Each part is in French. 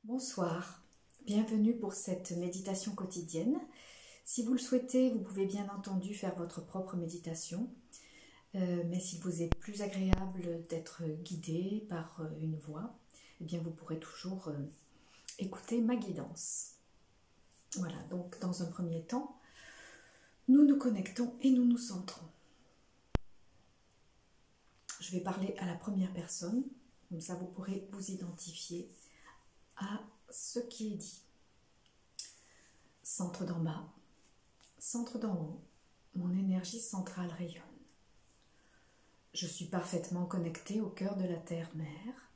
Bonsoir, bienvenue pour cette méditation quotidienne. Si vous le souhaitez, vous pouvez bien entendu faire votre propre méditation, mais s'il vous est plus agréable d'être guidé par une voix, eh bien vous pourrez toujours écouter ma guidance. Voilà, donc dans un premier temps, nous nous connectons et nous nous centrons. Je vais parler à la première personne, comme ça vous pourrez vous identifier à ce qui est dit. Centre d'en bas, centre d'en haut, mon énergie centrale rayonne. Je suis parfaitement connectée au cœur de la Terre-Mère.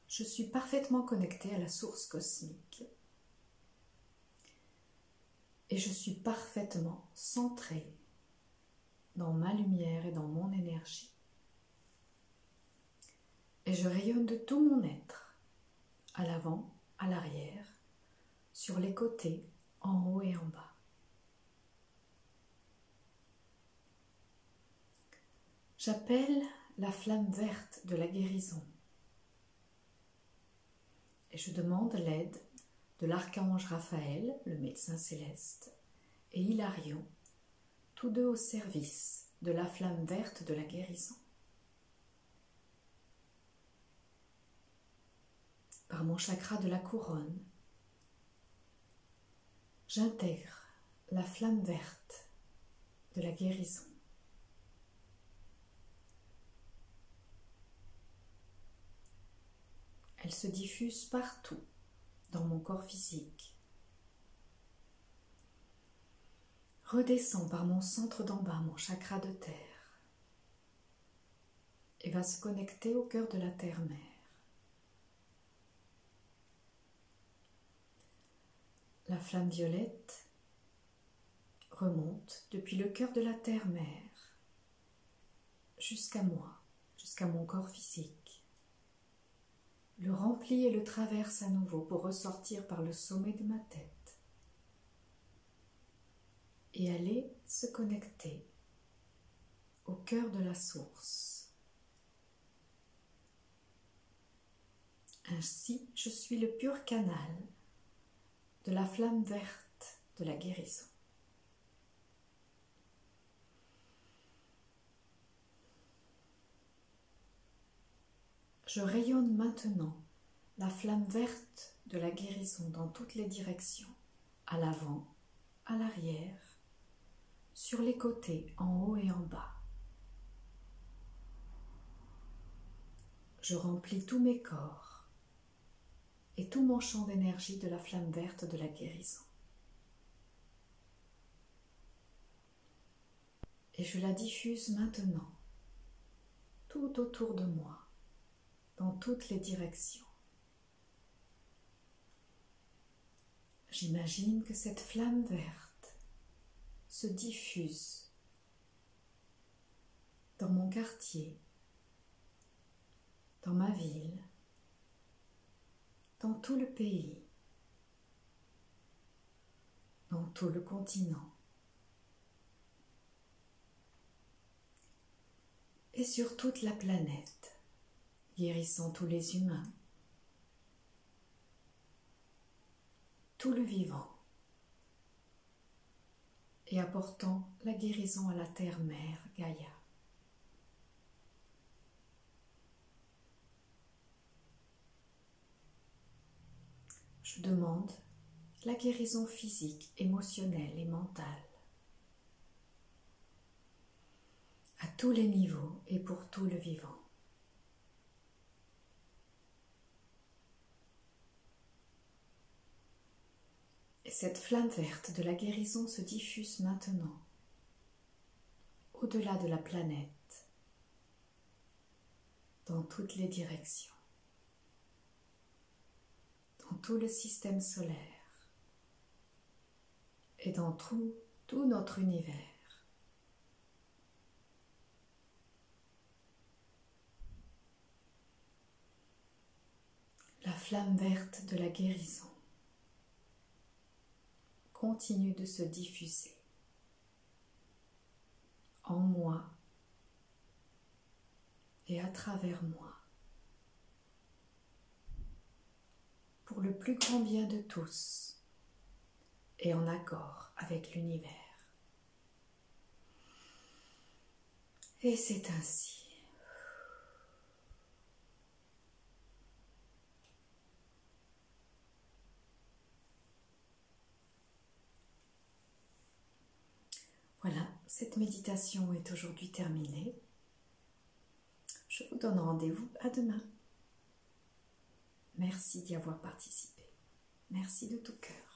Je suis parfaitement connectée à la source cosmique. Et je suis parfaitement centrée dans ma lumière et dans mon énergie. Et je rayonne de tout mon être, à l'avant, à l'arrière, sur les côtés, en haut et en bas. J'appelle la flamme verte de la guérison et je demande l'aide de l'archange Raphaël, le médecin céleste, et Hilarion, tous deux au service de la flamme verte de la guérison. Par mon chakra de la couronne, j'intègre la flamme verte de la guérison. Elle se diffuse partout dans mon corps physique. Redescend par mon centre d'en bas, mon chakra de terre, et va se connecter au cœur de la Terre-Mère. La flamme violette remonte depuis le cœur de la Terre-Mère jusqu'à moi, jusqu'à mon corps physique, le remplit et le traverse à nouveau pour ressortir par le sommet de ma tête et aller se connecter au cœur de la source. Ainsi, je suis le pur canal de la flamme verte de la guérison. Je rayonne maintenant la flamme verte de la guérison dans toutes les directions, à l'avant, à l'arrière, sur les côtés, en haut et en bas. Je remplis tous mes corps et tout mon champ d'énergie de la flamme verte de la guérison. Et je la diffuse maintenant, tout autour de moi, dans toutes les directions. J'imagine que cette flamme verte se diffuse dans mon quartier, dans ma ville, dans tout le pays, dans tout le continent et sur toute la planète, guérissant tous les humains, tout le vivant et apportant la guérison à la Terre-Mère Gaïa. Je demande la guérison physique, émotionnelle et mentale à tous les niveaux et pour tout le vivant. Et cette flamme verte de la guérison se diffuse maintenant au-delà de la planète, dans toutes les directions, dans tout le système solaire et dans tout notre univers. La flamme verte de la guérison continue de se diffuser en moi et à travers moi. le plus grand bien de tous et en accord avec l'univers. Et c'est ainsi. Voilà, cette méditation est aujourd'hui terminée. Je vous donne rendez-vous à demain. Merci d'y avoir participé. Merci de tout cœur.